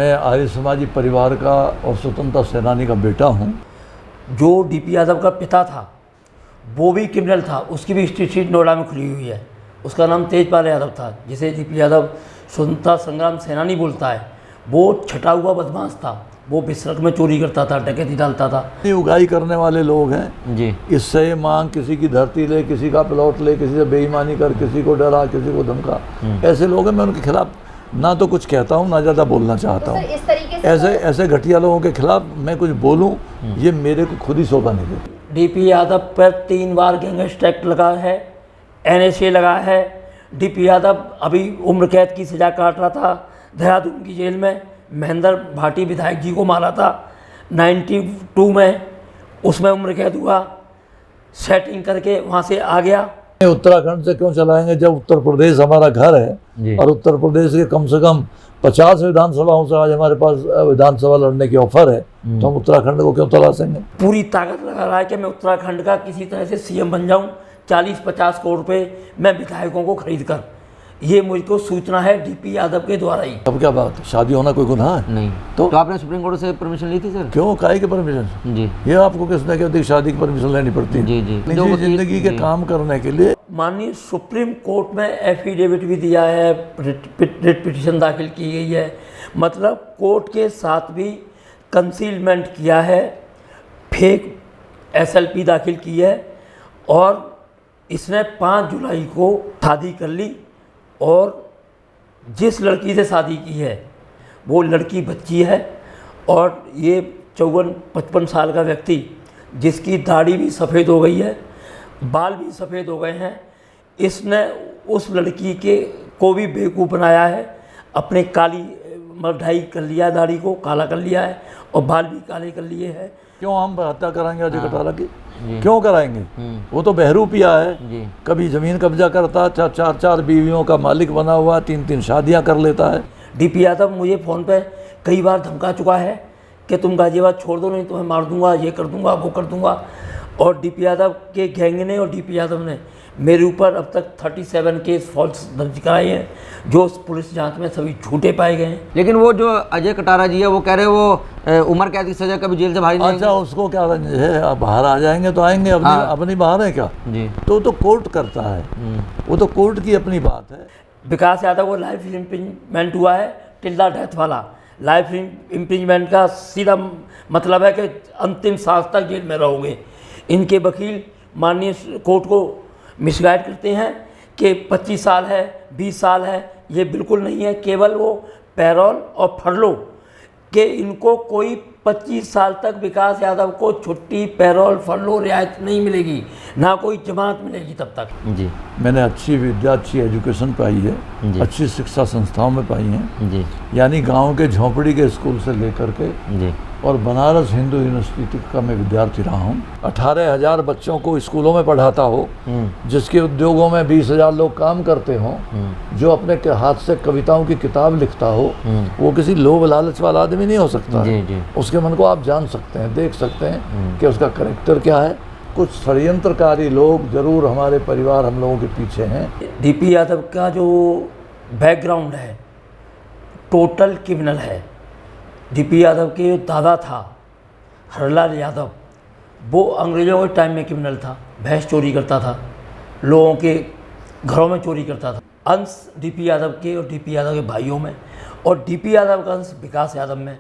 मैं आर्य समाजी परिवार का और स्वतंत्रता सेनानी का बेटा हूँ। जो डीपी यादव का पिता था वो भी क्रिमिनल था, उसकी भी स्ट्रीट नोएडा में खुली हुई है। उसका नाम तेजपाल यादव था, जिसे डीपी यादव स्वतंत्रता संग्राम सेनानी बोलता है। वो छटा हुआ बदमाश था, वो बिस्रक में चोरी करता था, डकैती डालता था। ये उगाई करने वाले लोग हैं जी। इससे मांग, किसी की धरती ले, किसी का प्लॉट ले, किसी से बेईमानी कर, किसी को डरा, किसी को धमका, ऐसे लोग हैं। मैं उनके खिलाफ ना तो कुछ कहता हूँ, ना ज़्यादा बोलना चाहता हूँ। इस तरीके से ऐसे घटिया लोगों के खिलाफ मैं कुछ बोलूँ, ये मेरे को खुद ही शोभा नहीं देती। डीपी यादव पर 3 बार गैंगस्टर एक्ट लगा है, NSA लगा है। डीपी यादव अभी उम्र कैद की सज़ा काट रहा था देहरादून की जेल में। महेंद्र भाटी विधायक जी को मारा था 92 में, उसमें उम्र कैद हुआ, सेटिंग करके वहाँ से आ गया। उत्तराखंड से क्यों चलाएंगे जब उत्तर प्रदेश हमारा घर है और उत्तर प्रदेश के कम से कम 50 विधानसभाओं से आज हमारे पास विधानसभा लड़ने की ऑफर है, तो हम उत्तराखंड को क्यों तलाशेंगे। पूरी ताकत लगा रहा है कि मैं उत्तराखंड का किसी तरह से CM बन जाऊं। 40-50 करोड़ रुपए मैं विधायकों को खरीद कर, ये मुझको सूचना है डीपी यादव के द्वारा ही। अब क्या बात है, शादी होना कोई गुनाह है? नहीं। तो आपने सुप्रीम कोर्ट से परमिशन ली थी सर? क्यों, काहे की परमिशन? जी। ये आपको किसने कहा कि शादी की परमिशन लेनी पड़ती है? जी जी। निजी जिंदगी के काम करने के लिए माननीय सुप्रीम कोर्ट में एफिडेविट भी दिया है, रिट पिटीशन दाखिल की गई है। मतलब कोर्ट के साथ भी कंसीलमेंट किया है, फेक SLP दाखिल की है, और इसने 5 जुलाई को शादी कर ली। और जिस लड़की से शादी की है वो लड़की बच्ची है, और ये 54-55 साल का व्यक्ति, जिसकी दाढ़ी भी सफ़ेद हो गई है, बाल भी सफ़ेद हो गए हैं, इसने उस लड़की को भी बेवकूफ़ बनाया है। अपने काली ढाई कर लिया, दाढ़ी को काला कर लिया है और बाल भी काले कर लिए हैं। क्यों हम हत्या कराएंगे अजय कटारा की? क्यों कराएंगे? वो तो बहरूपिया है, कभी ज़मीन कब्जा करता, 4 बीवियों का मालिक बना हुआ, 3 शादियां कर लेता है। डीपी यादव मुझे फ़ोन पे कई बार धमका चुका है कि तुम गाजियाबाद छोड़ दो, नहीं तुम्हें मार दूंगा, ये कर दूंगा, वो कर दूंगा। और डीपी यादव के गैंग ने और डीपी यादव ने मेरे ऊपर अब तक 37 केस फॉल्स दर्ज कराए हैं, जो पुलिस जांच में सभी झूठे पाए गए हैं। लेकिन वो जो अजय कटारा जी है वो कह रहे हैं वो उम्र कैद की सजा कभी जेल से बाहर नहीं। अच्छा, उसको क्या है, अब बाहर आ जाएंगे तो आएंगे, अपनी बाहर है क्या जी? तो कोर्ट करता है, वो तो कोर्ट की अपनी बात है। विकास यादव को लाइफ इम्प्रिजमेंट हुआ है, टिल्डा डेथ वाला। लाइफ इम्प्रिजमेंट का सीधा मतलब है कि अंतिम सांस तक जेल में रहोगे। इनके वकील माननीय कोर्ट को मिसगाइड करते हैं कि 25 साल है, 20 साल है। ये बिल्कुल नहीं है, केवल वो पैरोल और फरलो कि इनको कोई 25 साल तक विकास यादव को छुट्टी, पैरोल, फरलो, रियायत नहीं मिलेगी, ना कोई जमानत मिलेगी तब तक। जी। मैंने अच्छी विद्या, अच्छी एजुकेशन पाई है, अच्छी शिक्षा संस्थाओं में पाई है जी। यानी गांव के झोंपड़ी के स्कूल से लेकर के जी। और बनारस हिंदू यूनिवर्सिटी का मैं विद्यार्थी रहा हूँ। 18,000 बच्चों को स्कूलों में पढ़ाता हो, जिसके उद्योगों में 20,000 लोग काम करते हों, जो अपने हाथ से कविताओं की किताब लिखता हो, वो किसी लोभ लालच वाला आदमी नहीं हो सकता है। उसके मन को आप जान सकते हैं, देख सकते हैं कि उसका कैरेक्टर क्या है। कुछ षड्यंत्रकारी लोग जरूर हमारे परिवार, हम लोगों के पीछे हैं। डीपी यादव का जो बैकग्राउंड है टोटल क्रिमिनल है। डीपी यादव के जो दादा था हरलाल यादव, वो अंग्रेज़ों के टाइम में क्रिमिनल था, भैंस चोरी करता था, लोगों के घरों में चोरी करता था। अंश डीपी यादव के और डीपी यादव के भाइयों में, और डीपी यादव का अंश विकास यादव में।